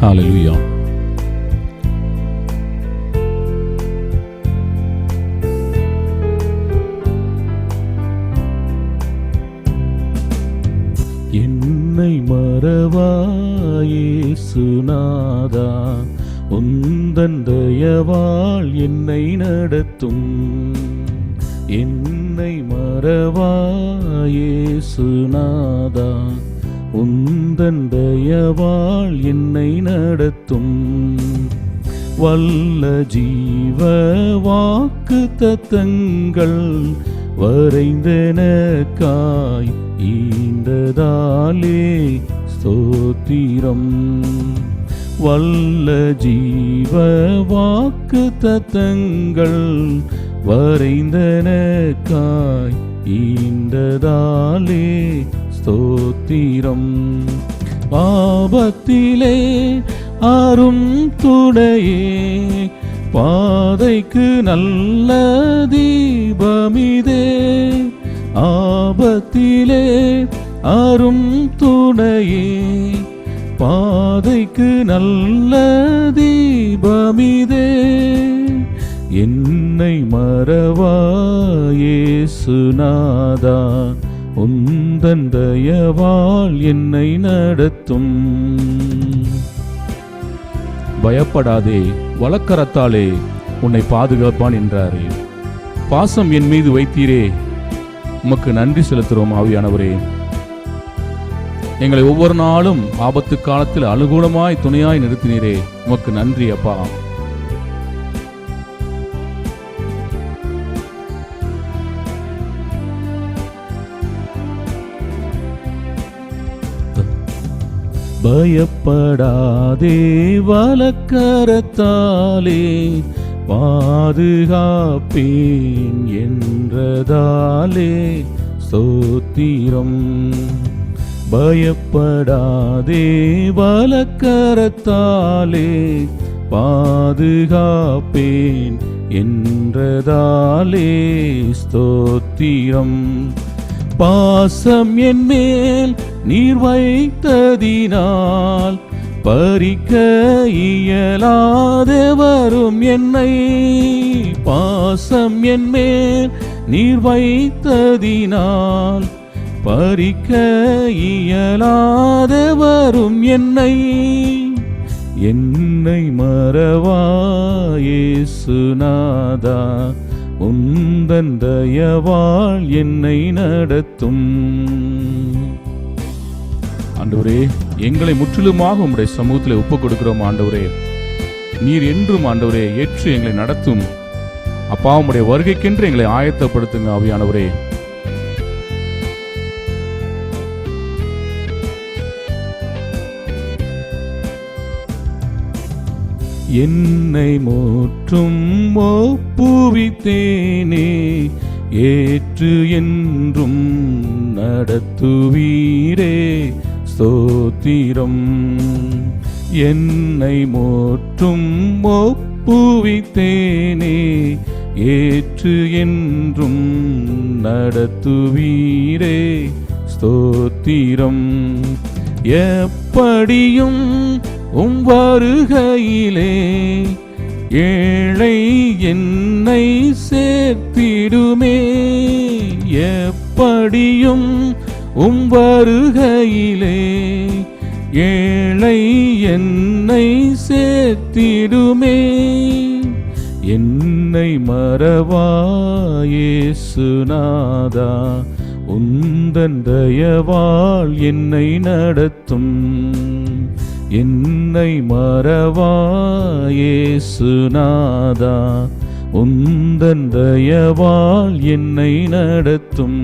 ஹல்லேலூயா. என்னை மறவாய் இயேசுநாதா, உந்தன் தயவால் என்னை நடத்தும். என்னை மறவாய் இயேசுநாதா, உந்தன் தயவால் என்னை நடத்தும். வல்ல ஜீவ வாக்கு தத்தங்கள் வரைந்தனக்காய் ஈந்ததாலே ஸ்தோத்திரம். வல்ல ஜீவ வாக்கு தத்தங்கள் வரைந்தனக்காய் ஈந்ததாலே ஸ்தோத்திரம். பாபத்திலே அரும் துணையே, பாதைக்கு நல்ல தீபமிதே. ஆபத்திலே அரும் துணையே, பாதைக்கு நல்ல தீபமிதே. என்னை மறவாய் இயேசுநாதா, உந்தன் தயவால் என்னை நடத்தும். பயப்படாதே, வலக்கரத்தாலே உன்னை பாதுகாப்பான் என்றாரே. பாசம் என் மீது வைத்தீரே, உமக்கு நன்றி செலுத்துகிறோம் ஆவியானவரே. எங்களை ஒவ்வொரு நாளும் ஆபத்து காலத்தில் அனுகூலமாய் துணையாய் நிறுத்தினீரே, உமக்கு நன்றி அப்பா. பயப்படாதே, வலக்கரத்தாலே பாதுகாப்பேன் என்றதாலே ஸ்தோத்திரம். பயப்படாதே, வலக்கரத்தாலே பாதுகாப்பேன் என்றதாலே ஸ்தோத்திரம். பாசம் என் மேல் நீர் வைத்ததினால் பறிக்க இயலாது வரும் என்னை. பாசம் என் மேல் நீர் வைத்ததினால் பறிக்க இயலாது வரும் என்னை. என்னை மறவாய் இயேசுநாதா, உந்தன் தயவால் என்னை நடத்தும். ஆண்டவரே, எங்களை முற்றிலுமாக உம்முடைய சமூகத்தில் ஒப்புக் கொடுக்கிறோம். ஆண்டவரே, நீர் என்றும் ஆண்டவரே ஏற்று எங்களை நடத்தும். அப்பா, உம்முடைய வருகைக்கென்று எங்களை ஆயத்தப்படுத்துங்க ஆவியானவரே. என்னை முற்றும் ஒப்புவித்தேனே, ஏற்று என்றும் நடத்துவீரே ஸ்தோத்திரம். என்னை முற்றும் ஒப்புவித்தேனே, ஏற்று என்றும் நடத்துவீரே ஸ்தோத்திரம். எப்படியும் உம் வருகையிலே ஏழை என்னை சேர்த்திடுமே. எப்படியும் உம் வருகையிலே ஏழை என்னை சேர்த்திடுமே. என்னை மறவாய் இயேசுநாதா, உந்தன் தயவால் என்னை நடத்தும். என்னை மறவாய் இயேசுநாதா, உந்தன் தயவால் என்னை நடத்தும்.